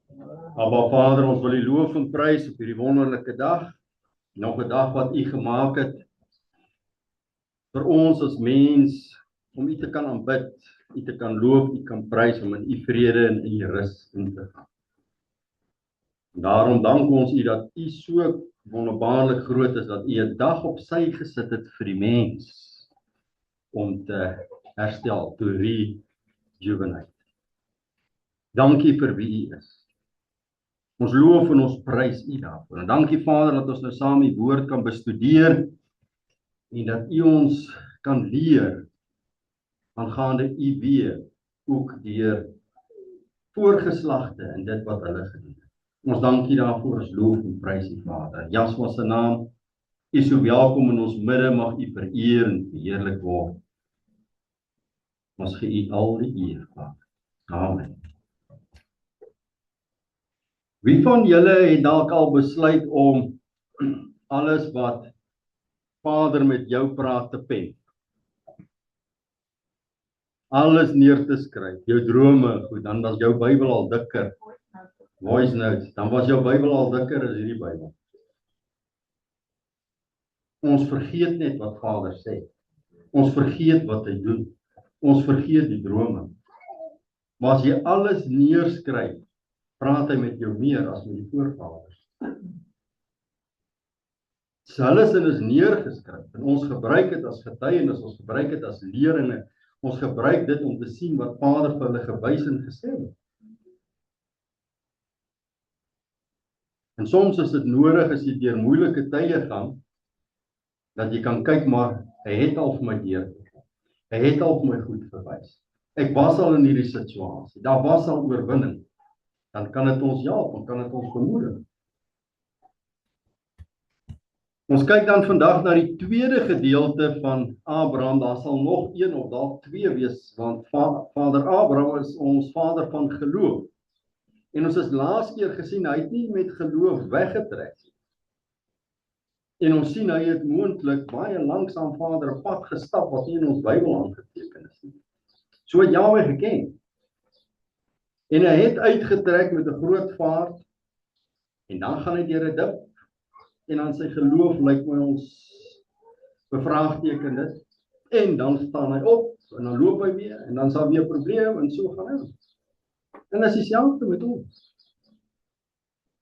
Abba Vader, ons wil U loof en prys op hierdie wonderlike dag. Nog 'n dag wat U gemaak het vir ons as mens om U te kan aanbid, U te kan loof, U kan prys, om in U vrede en in U rus in te gaan. En daarom dank ons U dat U so wonderbaarlik groot is, dat U 'n dag op sy gesit het vir die mens om te herstel, to rejuvenate. Dankie vir wie U is. Ons loof en ons prys U daarvoor. En dankie Vader dat ons nou saam U woord kan bestudeer en dat U ons kan leer aangaande U weë, ook deur voorgeslagte en dit wat hulle gedoen het. Ons dankie daarvoor, ons loof en prys U Vader. In Yahshua se naam, U so welkom in ons midde, mag U vereer en verheerlik word. Ons gee U al die eer, Vader. Amen. Wie van julle het dalk al besluit om alles wat Vader met jou praat te pen? Alles neer te skryf, jou drome, goed, dan was jou Bybel al dikker. Voice notes, dan was jou Bybel al dikker as hierdie Bybel. Ons vergeet net wat Vader sê. Ons vergeet wat hy doen. Ons vergeet die drome. Maar as jy alles neerskryf, praat hy met jou meer as met die voorvaders. So hulle sin is neergeskryf en ons gebruik dit as getuienis, ons gebruik dit as leringe, ons gebruik dit om te sien wat Vader vir hulle gewys en gesê het. En soms is dit nodig as jy deur moeilike tye gaan, dat jy kan kyk, maar hy het al vir my deurgegaan. Hy het al vir my goed gewys. Ek was al in hierdie situasie, daar was al oorwinning. Dan kan dit ons help, dan kan dit ons bemoedig. Ons kyk dan vandag na die tweede gedeelte van Abraham. Daar sal nog een of dalk twee wees, want Vader Abraham is ons vader van geloof. En ons is laas keer gesien, hy het nie met geloof weggetrek nie. En ons sien, hy het moontlik baie lanksaam Vader 'n pad gestap wat nie in ons Bybel aangeteken is nie. So het Jahwe geken. En hy het uitgetrek met 'n groot vaart, en dan gaan hy deur 'n dip, en dan sy geloof lyk my ons bevraagteken dit, en dan staan hy op, en dan loop hy weer, en dan sal weer 'n probleem, en so gaan hy. En dit is dieselfde met ons.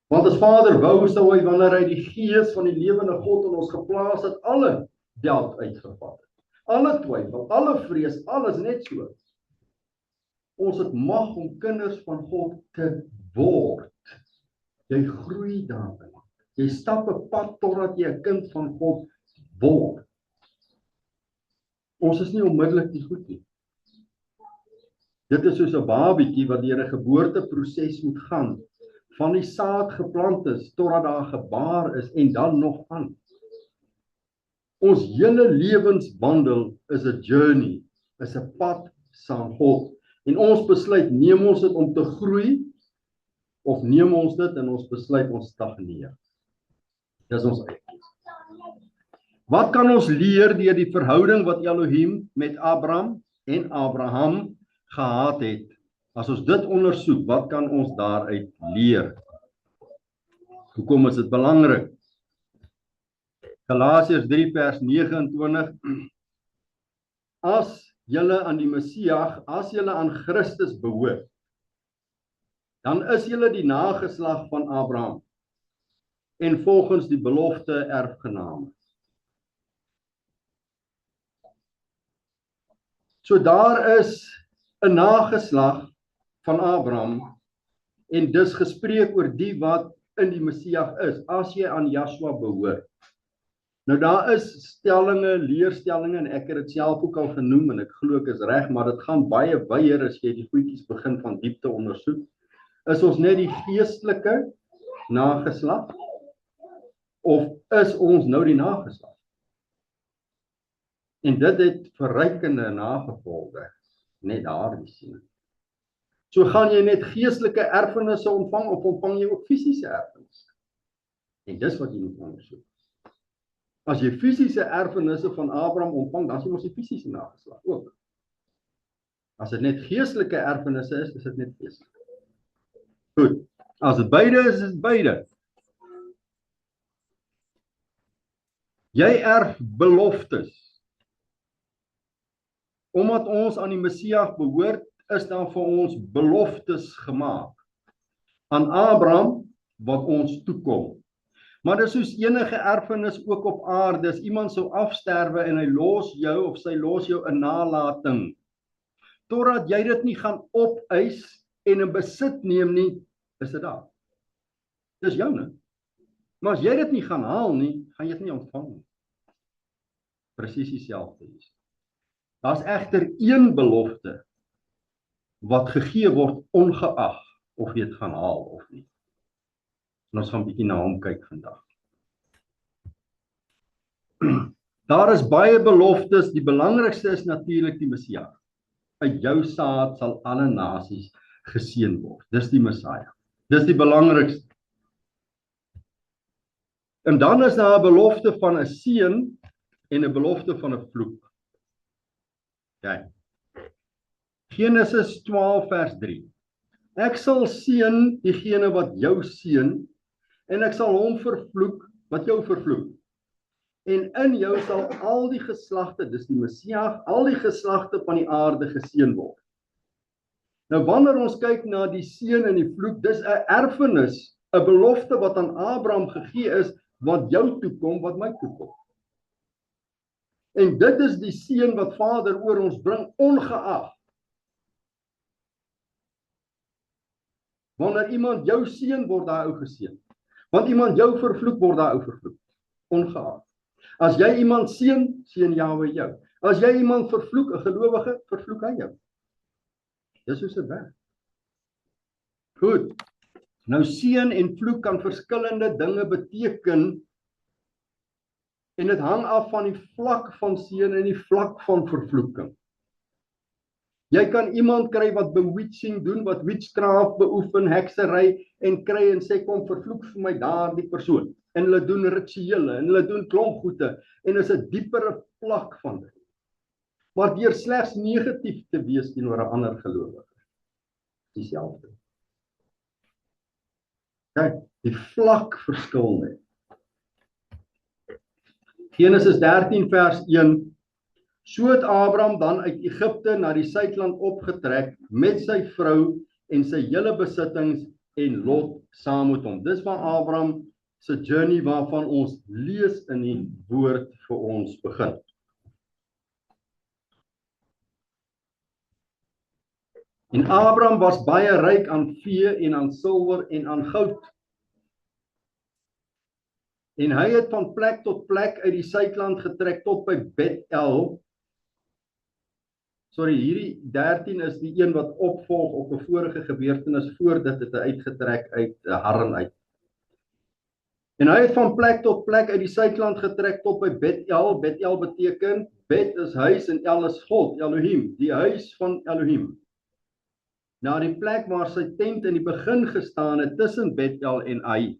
Want as Vader wou, sou hy, wanneer hy die gees van die lewende God in ons geplaas het, alle doubt uitgevat het. Alle twyfel, alle vrees, alles net so. Ons het mag om kinders van God te word. Jy groei daarin. Jy stap 'n pad totdat jy 'n kind van God word. Ons is nie onmiddellik nie goed nie. Dit is soos 'n babietjie wat deur 'n geboorteproses moet gaan, van die saad geplant is totdat daar gebaar is en dan nog aan. Ons hele lewenswandel is 'n journey, is 'n pad saam God. En ons besluit, neem ons dit om te groei, of neem ons dit en ons besluit ons stagneer. Dis ons eie. Wat kan ons leer deur die verhouding wat Elohim met Abraham en Abraham gehad het? As ons dit ondersoek, wat kan ons daaruit leer? Hoekom is dit belangrik? Galasiërs 3 vers 29. As julle aan die Messias, as julle aan Christus behoort, dan is julle die nageslag van Abraham en volgens die belofte erfgename. So daar is 'n nageslag van Abraham en dis gespreek oor die wat in die Messias is, as jy aan Yahshua behoort. Nou daar is stellinge, leerstellinge, en ek het dit self ook al genoem, en ek glo ek is reg, maar dit gaan baie wyer as jy die goedjies begin van diepte ondersoek. Is ons net die geestelike nageslag, of is ons nou die nageslag? En dit het verrykende nagevolge, net daardie sin. So gaan jy net geestelike erfenisse ontvang, of ontvang jy ook fisiese erfenisse? En dis wat jy moet ondersoek. As jy fisiese erfenisse van Abraham ontvang, dan is jy mos die fisiese nageslag ook. As dit net geestelike erfenisse is dit net geestelik. Goed. As dit beide is dit beide. Jy erf beloftes. Omdat ons aan die Messias behoort, is daar vir ons beloftes gemaak. Aan Abraham wat ons toekom. Maar dis soos enige erfenis ook op aarde, as iemand sou afsterwe en hy los jou of sy los jou 'n nalating, totdat jy dit nie gaan opeis en in besit neem nie, is dit daar. Dis joune. Maar as jy dit nie gaan haal nie, gaan jy dit nie ontvang nie. Presies dieselfde is. Daar's egter een belofte wat gegee word ongeag of jy dit gaan haal of nie. En ons gaan 'n bietjie na hom kyk vandag. Daar is baie beloftes, die belangrikste is natuurlik die Messias. Uit jou saad sal alle nasies geseën word. Dis die Messias. Dis die belangrikste. En dan is daar 'n belofte van 'n seën en 'n belofte van 'n vloek. Kyk. Genesis 12 vers 3. Ek sal seën diegene wat jou seën en ek sal hom vervloek wat jou vervloek. En in jou sal al die geslagte, dis die Messias, al die geslagte van die aarde geseën word. Nou wanneer ons kyk na die seën en die vloek, dis 'n erfenis, 'n belofte wat aan Abraham gegee is, wat jou toekom, wat my toekom. En dit is die seën wat Vader oor ons bring, ongeag. Wanneer iemand jou seën, word daai ou geseën. Want iemand jou vervloek, word daai ou vervloek. Ongeag. As jy iemand seën, seën Jahwe jou. As jy iemand vervloek, 'n gelowige, vervloek hy jou. Dis hoe dit werk. Goed. Nou seën en vloek kan verskillende dinge beteken en dit hang af van die vlak van seën en die vlak van vervloeking. Jy kan iemand kry wat bewitching doen, wat witchcraft beoefen, heksery en kry en sê kom vervloek vir my daardie persoon. En hulle doen rituele en hulle doen klomp goede en is 'n diepere vlak van dit. Maar deur slegs negatief te wees teenoor 'n ander gelowige. Dieselfde. Kyk, die vlak verskil net. Genesis 13 vers 1. So het Abraham dan uit Egipte na die suidland opgetrek met sy vrou en sy hele besittings en Lot saam met hom. Dis waar Abraham se journey waarvan ons lees in die woord vir ons begin. En Abraham was baie ryk aan vee en aan silwer en aan goud. En hy het van plek tot plek uit die suidland getrek tot by Bet-El. Sorry, hierdie 13 is die een wat opvolg op 'n vorige gebeurtenis voordat dit uitgetrek uit Haran uit. En hy het van plek tot plek uit die suidland getrek tot by Bet-El. Bet-El beteken, Bet is huis en El is God, Elohim, die huis van Elohim. Na die plek waar sy tent in die begin gestaan het tussen Bet-El en Ai.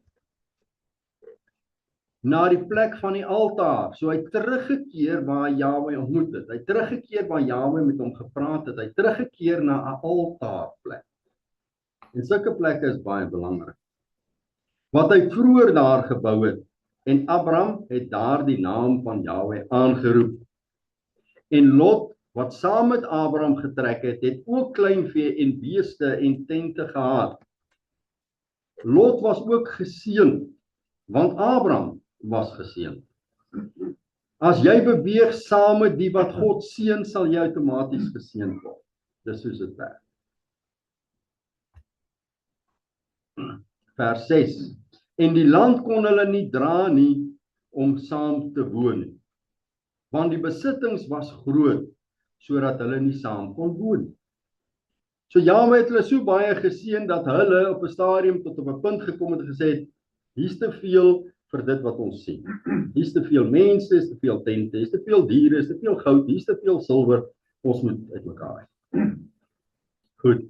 Na die plek van die altaar, so hy teruggekeer waar Jahwe ontmoet het, hy teruggekeer waar Jahwe met hom gepraat het, hy teruggekeer na 'n altaarplek. En sulke plekke is baie belangrik. Wat hy vroeër daar gebou het, en Abraham het daar die naam van Jahwe aangeroep. En Lot, wat saam met Abraham getrek het, het ook kleinvee en beeste en tente gehad. Lot was ook geseën, want Abraham was geseën. As jy beweeg saam met die wat God seën, sal jy outomaties geseën word. Dis soos dit werk. Vers 6. En die land kon hulle nie dra nie om saam te woon nie, want die besittings was groot, sodat hulle nie saam kon woon. So Jahwe het hulle so baie geseën dat hulle op 'n stadium tot op 'n punt gekom het en gesê het, hier's te veel vir dit wat ons sien. Hier's te veel mense, hier's te veel tente, hier's te veel diere, hier's te veel goud, hier's te veel silwer, ons moet uitmekaar uit. Goed.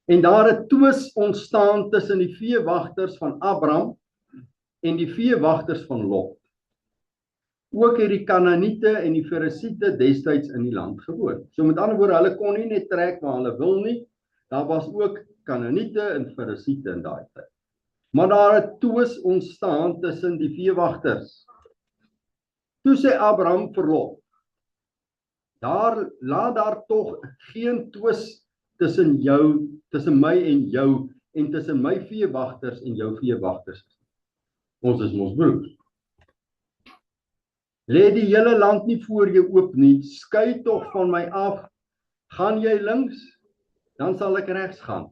En daar het twis ontstaan tussen die veewagters van Abraham en die veewagters van Lot. Ook het die Kanaaniete en die Ferisiete destyds in die land gewoon. So met ander woorde, hulle kon nie net trek waar hulle wil nie, Daar was ook Kanaaniete en Ferisiete in daai tyd. Maar daar het twis ontstaan tussen die veewagters. Toe sê Abraham vir Lot, laat daar tog geen twis tussen my en jou, en tussen my veewagters en jou veewagters. Ons is mos broers. Lê die hele land nie voor jou oop nie, skei tog van my af. Gaan jy links, dan sal ek regs gaan.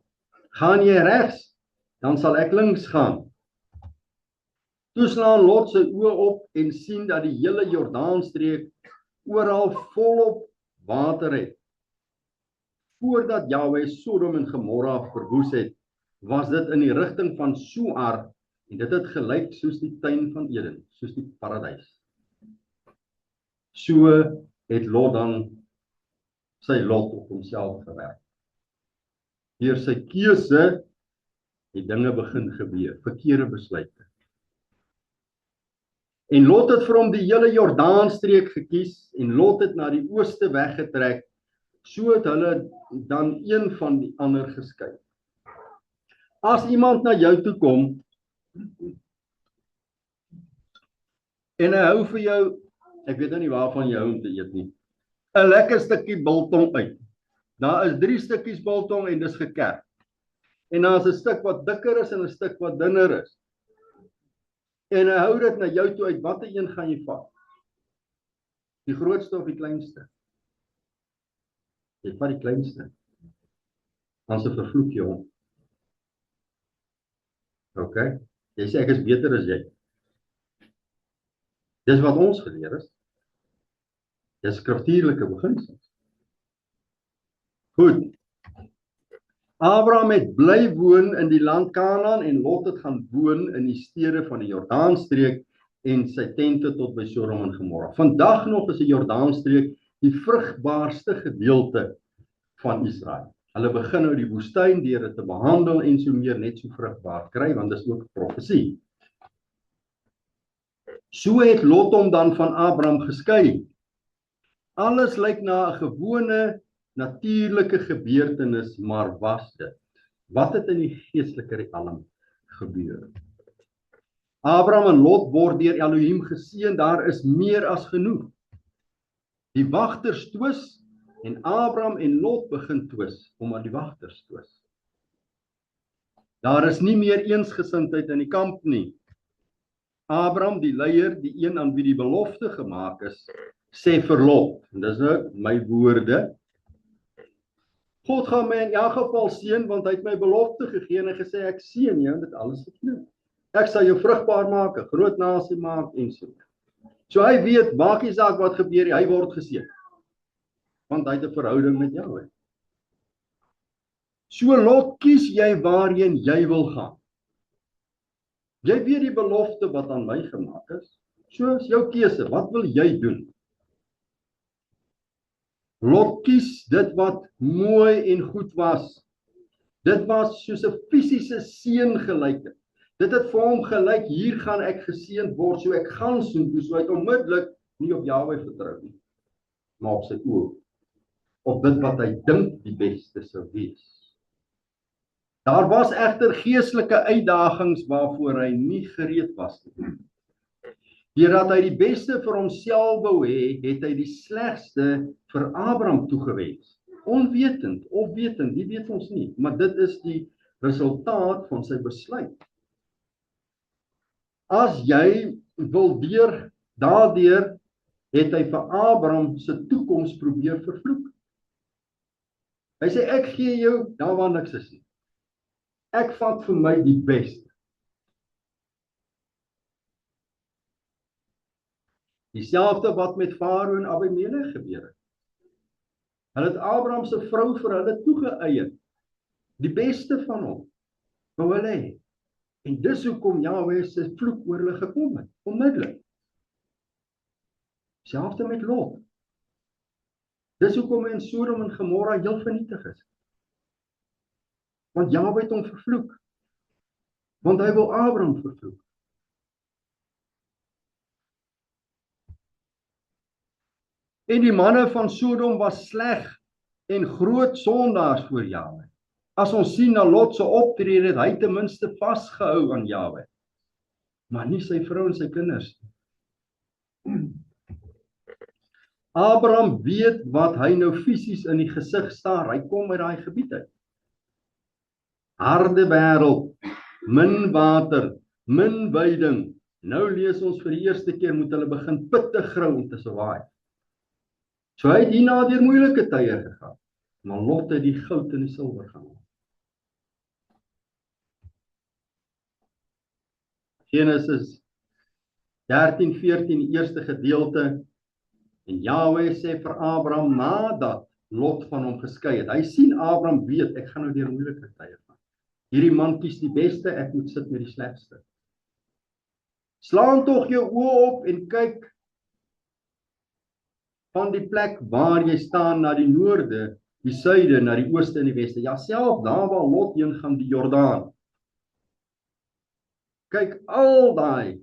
Gaan jy regs, dan sal ek links gaan. Toe slaan Lot sy oë op en sien dat die hele Jordaanstreek oral volop water het. Voordat Jahwe Sodom en Gomorra verwoes het, was dit in die rigting van Soar, en dit het gelyk soos die tuin van Eden, soos die paradys. So het Lot dan sy lot op homself gewerk. Deur sy keuse het dinge begin gebeur, verkeerde besluite. En Lot het vir hom die hele Jordaanstreek gekies, en Lot het na die ooste weggetrek, so het hulle dan een van die ander geskei. As iemand na jou toe kom, en hy hou vir jou, ek weet nou nie waarvan jy hou om te eet nie, 'n lekker stukkie biltong uit. Daar is 3 stukkies biltong en dis gekerf. En daar is 'n stuk wat dikker is en 'n stuk wat dunner is. En hy hou dit na jou toe uit, watter een gaan jy vat? Die grootste of die kleinste? Jy vat die kleinste. Dan se vervloek jy hom. OK? Jy sê ek is beter as jy. Dis wat ons geleer is. Dis skriftuurlike beginsels. Goed. Abraham het bly woon in die land Kanaan en Lot het gaan woon in die stede van die Jordaanstreek en sy tente tot by Sodom en Gomorra. Vandag nog is die Jordaanstreek die vrugbaarste gedeelte van Israel. Hulle begin nou die woestyn deur dit te behandel en so meer net so vrugbaar kry, want dit is ook 'n profesie. So het Lot hom dan van Abraham geskei. Alles lyk na 'n gewone natuurlike gebeurtenis, maar was dit? Wat het in die geestelike realm gebeur? Abraham en Lot word deur Elohim geseën, daar is meer as genoeg. Die wagters twis en Abraham en Lot begin twis omdat die wagters twis. Daar is nie meer eensgesindheid in die kamp nie. Abraham, die leier, die een aan wie die belofte gemaak is, sê vir Lot, en dis nou my woorde, God gaan my in elk geval seën, want hy het my belofte gegee en hy gesê ek seën jou en dit alles geknoop. Ek sal jou vrugbaar maak, 'n groot nasie maak en so. So hy weet, maak nie saak wat gebeur, hy word geseën. Want hy het 'n verhouding met jou. So Lot, kies jy waarheen jy wil gaan. Jy weet die belofte wat aan my gemaak is. So is jou keuse, wat wil jy doen? Lot kies dit wat mooi en goed was. Dit was soos 'n fisiese seën gelyk. Dit het vir hom gelyk, hier gaan ek geseënd word, so ek gaan soontoe, so hy het onmiddellik nie op Jahwe vertrou nie, maar op sy oë, op dit wat hy dink die beste sou wees. Daar was egter geestelike uitdagings waarvoor hy nie gereed was nie. Deurdat hy die beste vir homself wou hê, het hy die slegste vir Abraham toegewens. Onwetend of wetend, die weet ons nie, maar dit is die resultaat van sy besluit. As jy wil daardeur het hy vir Abraham se toekoms probeer vervloek. Hy sê ek gee jou daar waar niks is nie. Ek vat vir my die beste. Dieselfde wat met Farao en Abimelek gebeur het. Hulle het Abraham se vrou vir hulle toegeëien. Die beste van hom. Wou hulle hê. En dis hoekom Jahwe se vloek oor hulle gekom het, onmiddellik. Selfs met Lot. Dis hoekom hy in Sodom en Gomorra heel vernietig is. Want Jahwe het hom vervloek. Want hy wil Abraham vervloek. En die manne van Sodom was sleg en groot sondaars voor Jahwe. As ons sien na Lot se optrede, het hy ten minste vasgehou aan Jahwe, maar nie sy vrou en sy kinders nie. Abraham weet wat hy nou fisies in die gesig staar. Hy kom uit daai gebied uit. Harde wêreld, min water, min weiding. Nou lees ons vir die eerste keer moet hulle begin pitte grou om te survive. So hy het hierna deur moeilike tye gegaan. Maar Lot het die goud en die silwer gaan. Genesis 13:14, die eerste gedeelte. En Jahwe sê vir Abraham nadat Lot van hom geskei het. Hy sien Abraham weet, ek gaan nou deur moeilike tye gaan. Hierdie man kies die beste, ek moet sit met die slegste. Slaan tog jou oë op en kyk van die plek waar jy staan na die noorde, die suide, na die ooste en die weste. Ja, self daar waar Lot heen gaan, die Jordaan. Kyk al daai.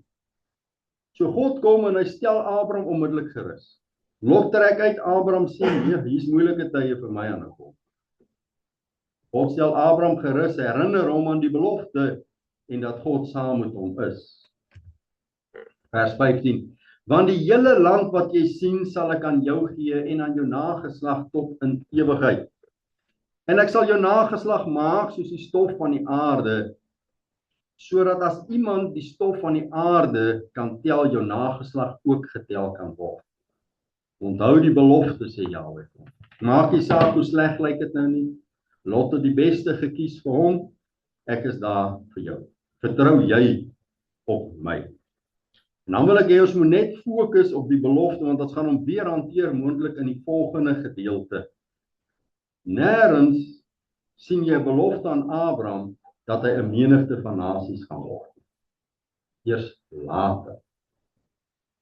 So God kom en hy stel Abraham onmiddellik gerus. Lot trek uit, Abraham sê, nee, hier's moeilike tye vir my aan die kom. God stel Abraham gerus, herinner hom aan die belofte en dat God saam met hom is. Vers 15. Want die hele land wat jy sien, sal ek aan jou gee en aan jou nageslag tot in ewigheid. En ek sal jou nageslag maak soos die stof van die aarde, sodat as iemand die stof van die aarde kan tel, jou nageslag ook getel kan word. Onthou die belofte, sê Jahwe. Maak nie saak hoe sleg lyk dit nou nie. Lot het die beste gekies vir hom. Ek is daar vir jou. Vertrou jy op my. En dan wil ek hê ons moet net fokus op die belofte, want ons gaan hom weer hanteer moontlik in die volgende gedeelte. Nêrens sien jy 'n belofte aan Abraham dat hy 'n menigte van nasies gaan word. Eers later.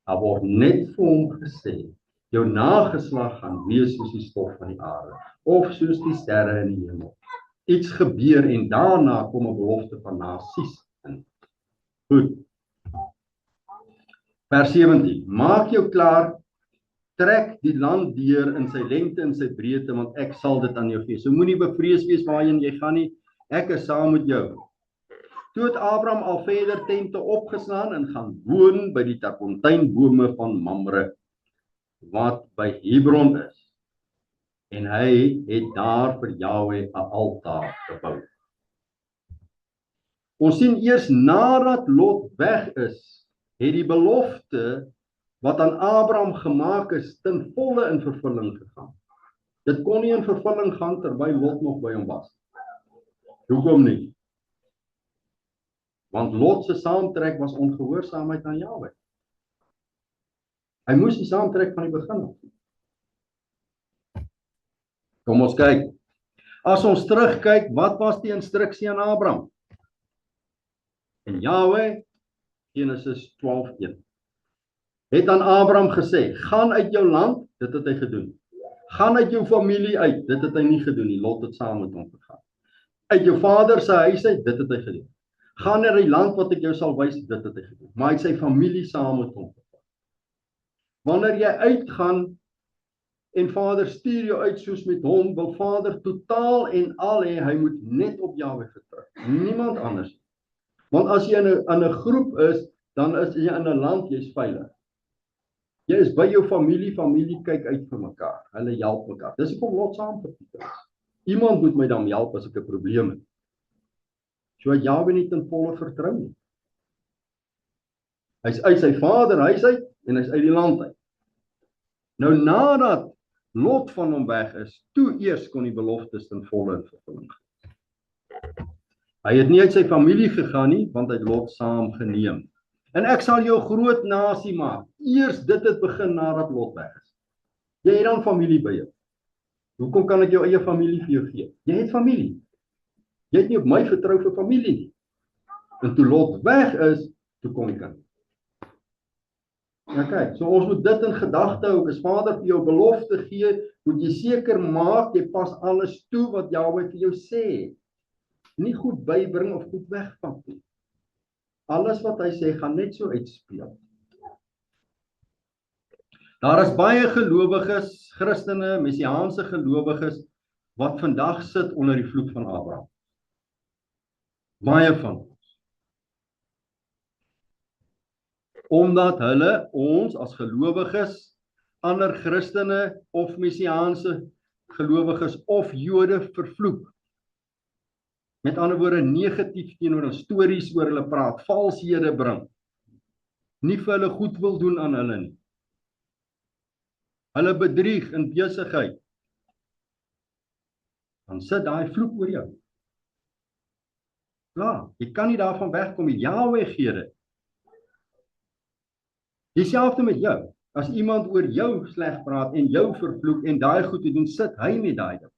Daar word net vir hom gesê, jou nageslag gaan wees soos die stof van die aarde, of soos die sterre in die hemel. Iets gebeur en daarna kom 'n belofte van nasies in. Goed. Vers 17. Maak jou klaar, trek die land deur in sy lengte en sy breedte, want ek sal dit aan jou gee. So moenie bevrees wees waarheen jy gaan nie, ek is saam met jou. Toe het Abraham al verder tente opgeslaan en gaan woon by die terpontynbome van Mamre, wat by Hebron is. En hy het daar vir Jahwe 'n altaar gebou. Ons sien eers nadat Lot weg is, het die belofte wat aan Abraham gemaak is, ten volle in vervulling gegaan. Dit kon nie in vervulling gaan terwyl Lot nog by hom was. Hoekom nie? Want Lot se saamtrek was ongehoorsaamheid aan Jahwe. Hy moes die saamtrek van die begin af. Kom ons kyk. As ons terugkyk, wat was die instruksie aan Abraham? En Jahwe, Genesis 12:1, het aan Abraham gesê, gaan uit jou land, dit het hy gedoen. Gaan uit jou familie uit, dit het hy nie gedoen nie, Lot het saam met hom gegaan. Uit jou vader se huis uit, dit het hy gedoen. Gaan na die land wat ek jou sal wys, dit het hy gedoen. Maar hy het sy familie saam met hom gegaan. Wanneer jy uitgaan en Vader stuur jou uit soos met hom, wil Vader totaal en al hê, hy moet net op Jahwe vertrou. Niemand anders. Want as jy in 'n groep is, dan is jy in 'n land, jy's veilig. Jy is by jou familie kyk uit vir mekaar. Hulle help mekaar. Dis hoekom Lot saam gekies is. Iemand moet my dan help as ek 'n probleem het. So Jahwe nie ten volle vertrou nie. Hy's uit sy vader huis uit en hy's uit die land uit. Nou nadat Lot van hom weg is, toe eers kon die beloftes ten volle in vervulling gaan. Hy het nie uit sy familie gegaan nie, want hy het Lot saam geneem. En ek sal jou groot nasie maak. Eers dit het begin nadat Lot weg is. Jy het dan familie by jou. Hoekom kan ek jou eie familie vir jou gee? Jy het familie. Jy het nie op my vertrou vir familie nie. En toe Lot weg is, toe kom die kind. Ja, kyk, so ons moet dit in gedagte hou. As Vader vir jou belofte gee, moet jy seker maak jy pas alles toe wat Jahwe vir jou sê. Nie goed bybring of goed wegvat nie. Alles wat hy sê gaan net so uitspeel. Daar is baie gelowiges, Christene, messiaanse gelowiges, wat vandag sit onder die vloek van Abraham. Baie van ons. Omdat hulle ons as gelowiges, ander Christene of Messiaanse gelowiges of Jode vervloek. Met ander woorde negatief teenoor hulle, stories oor hulle praat, valshede bring. Nie vir hulle goed wil doen aan hulle nie. Hulle bedrieg in besigheid. Dan sit daai vloek oor jou. Ja, jy kan nie daarvan wegkom nie. Jahwe gee dit. Dieselfde met jou. As iemand oor jou sleg praat en jou vervloek en daai goed te doen, sit hy met daai ding.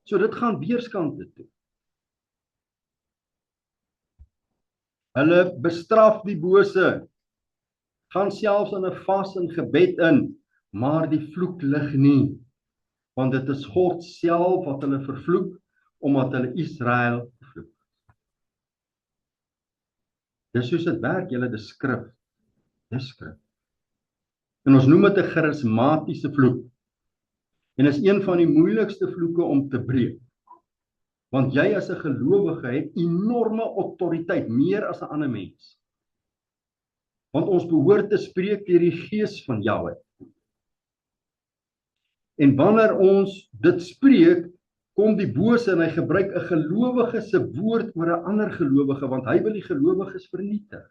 So dit gaan weerskante toe. Hulle bestraf die bose, gaan selfs in 'n vas en gebed in, maar die vloek lig nie, want dit is God self wat hulle vervloek, omdat hulle Israel vervloek. Dis soos dit werk, julle, dis skrif. Dis skrif. En ons noem dit 'n charismatiese vloek. En is een van die moeilikste vloeke om te breek. Want jy as 'n gelowige het enorme autoriteit, meer as 'n ander mens. Want ons behoort te spreek deur die gees van Jahwe. En wanneer ons dit spreek, kom die bose en hy gebruik 'n gelowige se woord oor 'n ander gelowige, want hy wil die gelowiges vernietig.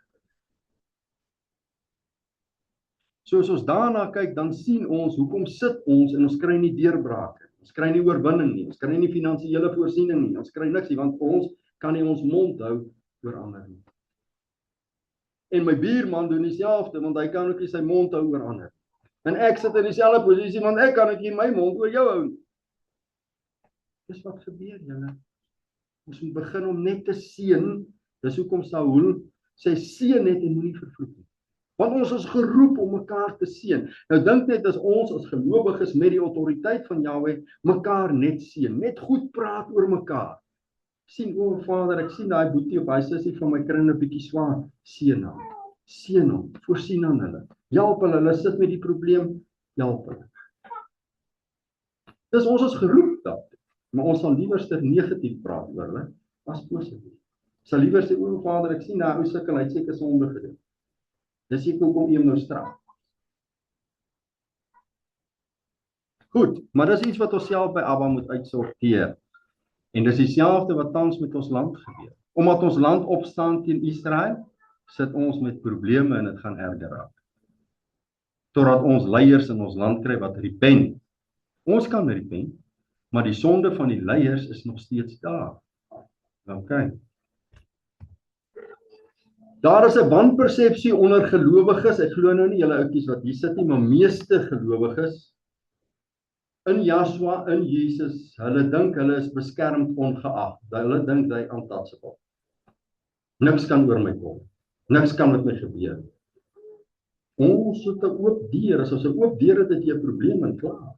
So as ons daarna kyk, dan sien ons, hoekom sit ons en ons kry nie deurbrake, ons kry nie oorwinning nie, ons kry nie finansiële voorsiening nie, ons kry niks nie, want ons kan nie ons mond hou oor ander nie. En my buurman doen dieselfde, want hy kan ook nie sy mond hou oor ander. En ek sit in dieselfde posisie, want ek kan ook nie my mond oor jou hou nie. Dis wat gebeur, julle. Ons moet begin om net te seën. Dis hoekom Saul sê seën net en moenie vervloek nie. Want ons is geroep om mekaar te seën. Nou dink net as ons as gelowiges met die autoriteit van Jahwe mekaar net seën, net goed praat oor mekaar. Sien, o Vader, ek sien daai boetie op hy sussie van my kry 'n bietjie swaar. Seën hom. Seën hom, voorsien aan hulle. Help hulle sit met die probleem, help hulle. Dis ons is geroep dat. Maar ons sal liewer negatief praat oor hulle as positief. Sal liewer sê, o Vader, ek sien daai ou sukkel, hy het seker sonde gedoen. Dis ek hoekom jy hom nou straf. Goed, maar dis iets wat ons self by Abba moet uitsorteer. En dis dieselfde wat tans met ons land gebeur. Omdat ons land opstaan teen Israel, sit ons met probleme en dit gaan erger raak. Totdat ons leiers in ons land kry wat repent. Ons kan repent, maar die sonde van die leiers is nog steeds daar. Okay. Daar is 'n wanpersepsie onder gelowiges. Ek glo nou nie julle oudjies wat hier sit nie, maar meeste gelowiges in Joshua, in Jesus, hulle dink hulle is beskermd ongeag. Hulle dink hy untouchable. Niks kan oor my kom. Niks kan met my gebeur. Ons het 'n oop deur. As ons 'n oop deur het, het jy 'n probleem en klaar.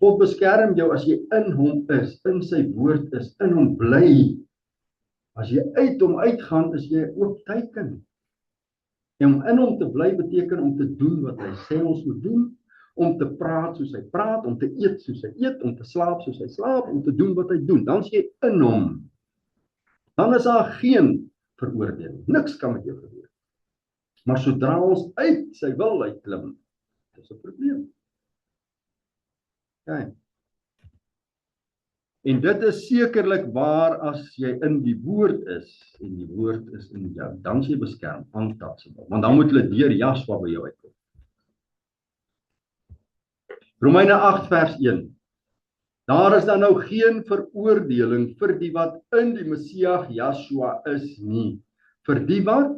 God beskerm jou as jy in hom is, in sy woord is, in hom bly. As jy uit hom uitgaan, is jy 'n oop teken. En om in hom te bly beteken om te doen wat hy sê ons moet doen, om te praat soos hy praat, om te eet soos hy eet, om te slaap soos hy slaap, om te doen wat hy doen. Dan is jy in hom. Dan is daar geen veroordeling. Niks kan met jou gebeur. Maar sodra ons uit sy wil uitklim, dis 'n probleem. Okay. En dit is sekerlik waar as jy in die woord is, en die woord is in jou, dan is jy beskerm, untouchable. Want dan moet hulle deur Joshua by jou uitkom. Romeine 8 vers 1. Daar is dan nou geen veroordeling vir die wat in die Messias Joshua is nie. Vir die wat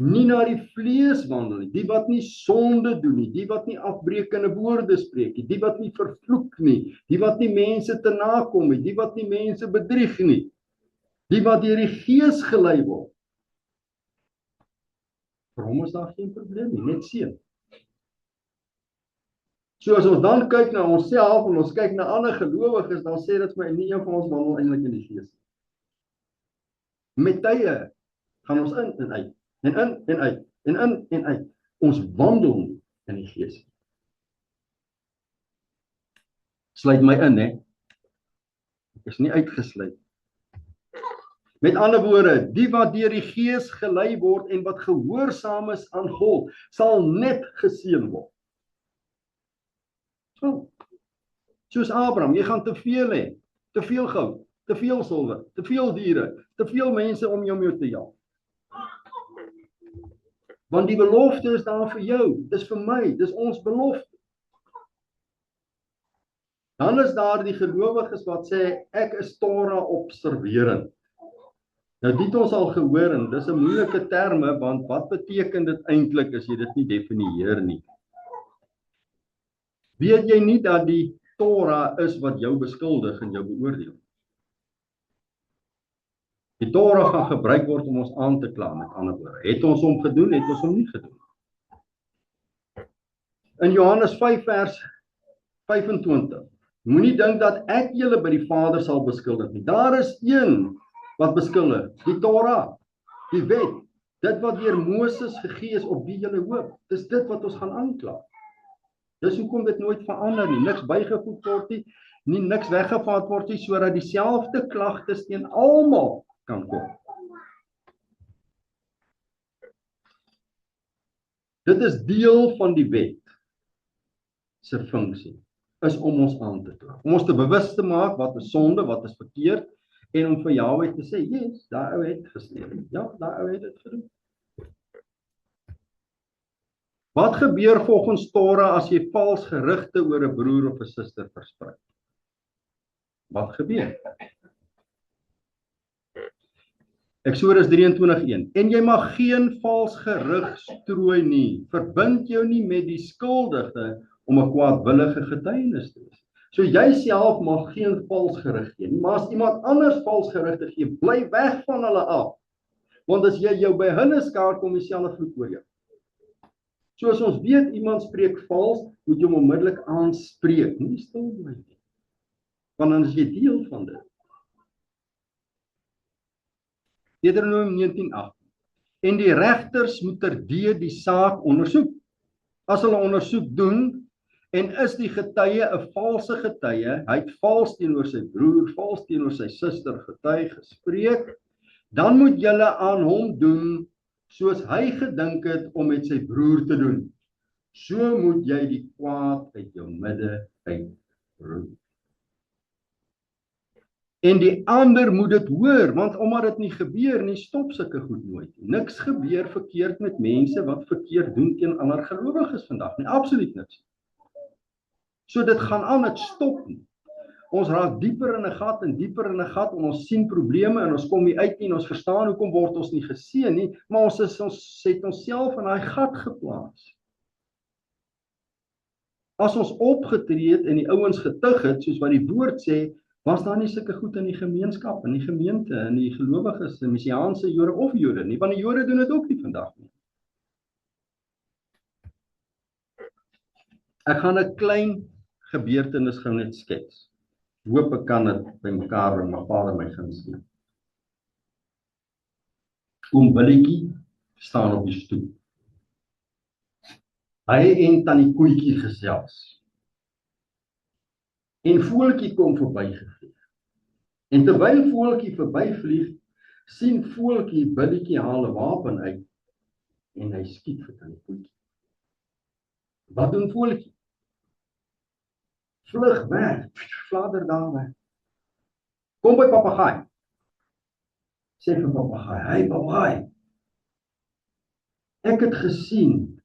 nie na die vlees wandel nie, die wat nie sonde doen nie, die wat nie afbreekende woorde spreek nie, die wat nie vervloek nie, die wat nie mense te nakom nie, die wat nie mense bedrieg nie, die wat deur die Gees gelei word. Vir hom is daar geen probleem nie, net seën. So as ons dan kyk na onsself en ons kyk na ander gelowiges, dan sê dit vir my, nie een van ons wandel eintlik in die Gees. Met tye gaan ons in en uit, en in en uit, en in en uit. Ons wandel nie in die Gees. Sluit my in, hè. Ek is nie uitgesluit. Met ander woorde, die wat deur die Gees gelei word en wat gehoorsaam is aan God, sal net geseën word. So, soos Abraham, jy gaan te veel hê, te veel goud, te veel silwer, te veel diere, te veel mense om jou mee te jaag. Want die belofte is daar vir jou, dis vir my, dis ons belofte. Dan is daar die gelowiges wat sê, ek is Torah observerend. Nou dit ons al gehoor en dis 'n moeilike terme, want wat beteken dit eintlik as jy dit nie definieer nie? Weet jy nie dat die Torah is wat jou beskuldig en jou beoordeel? Die Torah gaan gebruik word om ons aan te kla, met ander woorde. Het ons hom gedoen, het ons hom nie gedoen? In Johannes 5 vers 25, moenie dink dat ek julle by die Vader sal beskuldig nie. Daar is een wat beskuldig, die Torah, die wet, dit wat deur Moses gegee is op wie julle hoop. Dis dit wat ons gaan aankla. Dis hoekom dit nooit verander nie, niks bygevoeg word nie, niks weggevat word nie, sodat dieselfde klagtes teen almal kan kom. Dit is deel van die wet se funksie, is om ons aan te kla, om ons te bewus te maak wat is sonde, wat is verkeerd, en om vir Jahwe te sê, yes, daai ou het gesteel, ja, daai ou het dit gedoen. Wat gebeur volgens Torah as jy vals gerugte oor 'n broer of 'n suster versprei? Wat gebeur? Eksodus 23:1. En jy mag geen vals gerug strooi nie. Verbind jou nie met die skuldige om 'n kwaadwillige getuienis te wees. So jy self mag geen vals gerug gee nie, maar as iemand anders vals gerugte gee, bly weg van hulle af. Want as jy jou by hulle skaar, kom dieselfde vloek oor jou. So as ons weet iemand spreek vals, moet jy hom onmiddellik aanspreek, nie stil bly nie. Want dan is jy deel van dit. Deuteronomium 19:8. En die regters moet terdee die saak ondersoek. As hulle ondersoek doen en is die getuie 'n valse getuie, hy het vals teenoor sy broer, vals teenoor sy suster getuig gespreek, dan moet julle aan hom doen soos hy gedink het om met sy broer te doen. So moet jy die kwaad uit jou midde uitroei. En die ander moet dit hoor, want omdat dit nie gebeur nie, stop sulke goed nooit. Niks gebeur verkeerd met mense wat verkeerd doen teen ander gelowiges vandag nie, absoluut niks. So dit gaan aan, dit stop nie. Ons raak dieper in 'n gat en dieper in 'n gat en ons sien probleme en ons kom nie uit nie en ons verstaan hoekom word ons nie geseën nie, maar ons het onsself in daai gat geplaas. As ons opgetree het en die ouens getuig het, soos wat die woord sê, was daar nie sulke goed in die gemeenskap, in die gemeente, in die gelowiges, in Messiaanse Jode of Jode nie, want die Jode doen dit ook nie vandag nie. Ek gaan 'n klein gebeurtenis gou net skets. Hoop ek kan dit by mekaar bring, maar Vader my gunsteling. Oom Billetjie staan op die stoep. Hy en tannie Koetjie gesels. En voeltjie kom verbygevlieg. En terwyl voeltjie verbyvlieg, sien voeltjie Billetjie haal 'n wapen uit en hy skiet vir tannie Koetjie. Wat doen voeltjie? Vlug weg, fladder daar weg. Kom by papegaai. Sê vir papegaai, hey papegaai, ek het gesien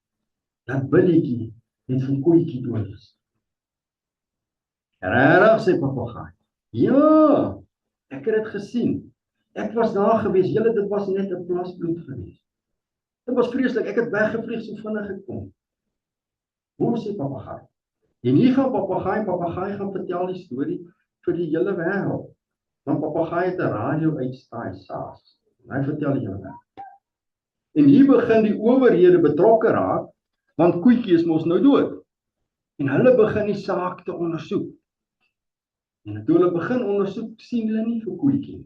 dat Billetjie het vir Koetjie dood is. Regtig, sê papegaai. Ja, ek het dit gesien. Ek was daar gewees, julle, dit was net 'n plas bloed gewees. Dit was vreeslik, ek het weggevlieg so vinnig gekom. Hoe sê papegaai? En hier gaan papegaai gaan vertel die storie vir die hele wêreld. Want papegaai het 'n radio uitstaai SARS. Hy vertel die hele wêreld. En hier begin die owerhede betrokke raak, want Koetjie is mos nou dood. En hulle begin die saak te ondersoek. En toe hulle begin ondersoek, sien hulle nie vir Koetjie.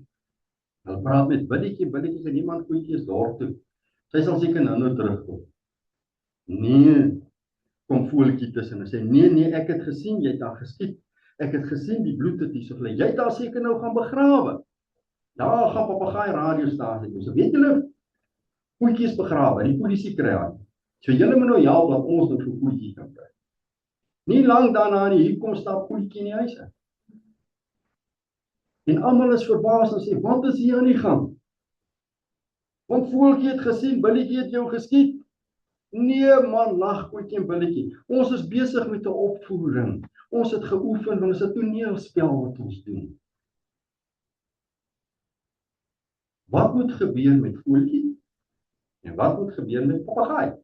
Hulle praat met Billetjie sê niemand, Koetjie is daar toe. Sy sal seker nou terugkom. Nee, kom voeltjie tussen en sê, nee, ek het gesien, jy het daar geskiet. Ek het gesien die bloed het hier so vlei. Jy het daar seker nou gaan begrawe. Daar gaan papegaai radiostasie. So weet julle, koetjies begrawe, die polisie kry aan. So julle moet nou help dat ons dit vir koetjie kan kry. Nie lank daarna nie, hier kom stap koetjie in die huis in. En almal is verbaas en sê, wat is hier aan die gang? Want voeltjie het gesien, billetjie het jou geskiet. Nee man, lag koetjie en billetjie. Ons is besig met 'n opvoering. Ons het geoefen, want dit is 'n toneelspel wat ons doen. Wat moet gebeur met voeltjie? En wat moet gebeur met papegaai?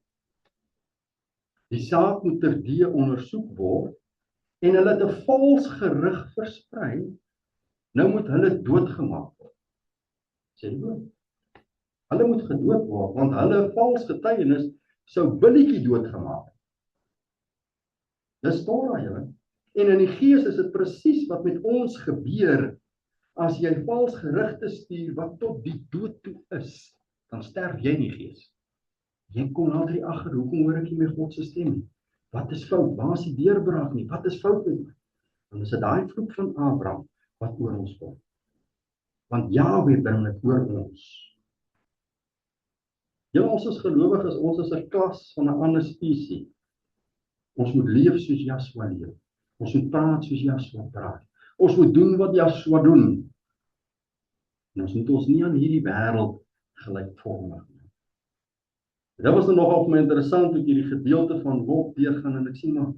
Die saak moet terdee ondersoek word en hulle het 'n vals gerig versprei. Nou moet hulle doodgemaak word. Sê jy? Hulle moet gedood word, want hulle vals getuienis sou billetjie doodgemaak het. Dis Torah, julle. En in die gees is dit presies wat met ons gebeur. As jy vals gerigte stuur wat tot die dood toe is, dan sterf jy in die gees. Jy kom altyd agter, hoekom hoor ek nie meer God se stem nie? Wat is fout? Waar is die deurbraak nie? Wat is fout met my? Dan is dit daai vloek van Abraham wat oor ons kom. Want Jahwe bring dit oor ons. Ja, ons is gelowiges, ons is 'n klas van 'n ander spesies. Ons moet leef soos Jasua leef. Ons moet praat soos Jasua praat. Ons moet doen wat Jasua doen. En ons moet ons nie aan hierdie wêreld gelykvormig nie. Dit was nogal vir my interessant hoe hierdie gedeelte van Lot deurgaan en ek sien maar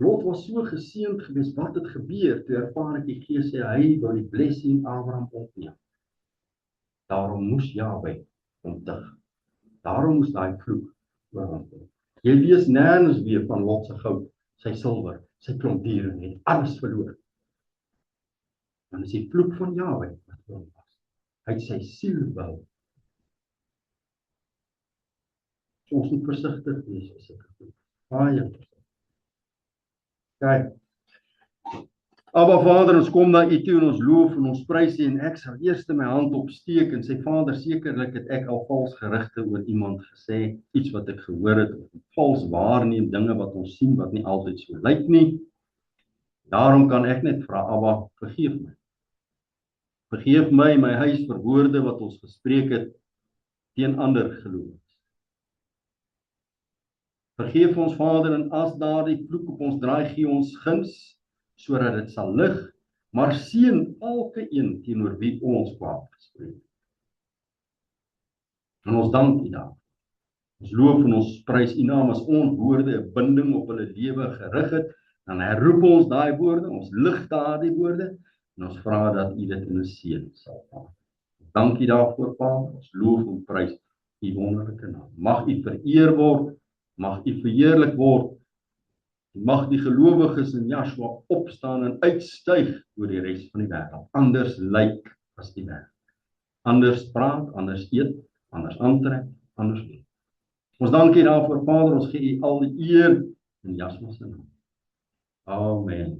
Lot was so geseënd geweest, wat het gebeur? Toe ervaar ek die Gees sê hy wou die blessing Abraham opneem. Daarom moes Jahwe ontig. Daarom moes daai vloek oor hom kom. Jy lees nêrens weer van Lot se goud, sy silwer, sy klomp diere en alles verloor. Dan is die vloek van Jahwe wat oor hom was. Hy het sy siel behou. So ons moet versigtig wees as ek het. Baie versigtig. Kyk. Abba Vader, ons kom na U toe en ons loof en ons prys U en ek sal eers my hand opsteek en sê Vader, sekerlik het ek al vals gerigte oor iemand gesê, iets wat ek gehoor het, of vals waarneem, dinge wat ons sien wat nie altyd so lyk nie. Daarom kan ek net vra, Abba, vergeef my. Vergeef my my huis vir woorde wat ons gespreek het teen ander gelowiges. Vergeef ons Vader en as daardie vloek op ons draai, gee ons guns sodat dit sal lig, maar seën elke een teenoor wie ons kwaad gespreek het. En ons dank U daarvoor. Ons loof en ons prys U naam as ons woorde 'n binding op hulle lewe gerig het, dan herroep ons daai woorde, ons lig daardie woorde en ons vra dat U dit in 'n seën sal maak. Dank U daarvoor, Vader. Ons loof en prys U wonderlike naam. Mag U vereer word, mag U verheerlik word. Mag die gelowiges in Jasua opstaan en uitstyg oor die res van die wêreld. Anders lyk as die wêreld. Anders praat, anders eet, anders aantrek, anders leef. Ons dank U daarvoor, Vader. Ons gee U al die eer in Jasua se naam. Amen.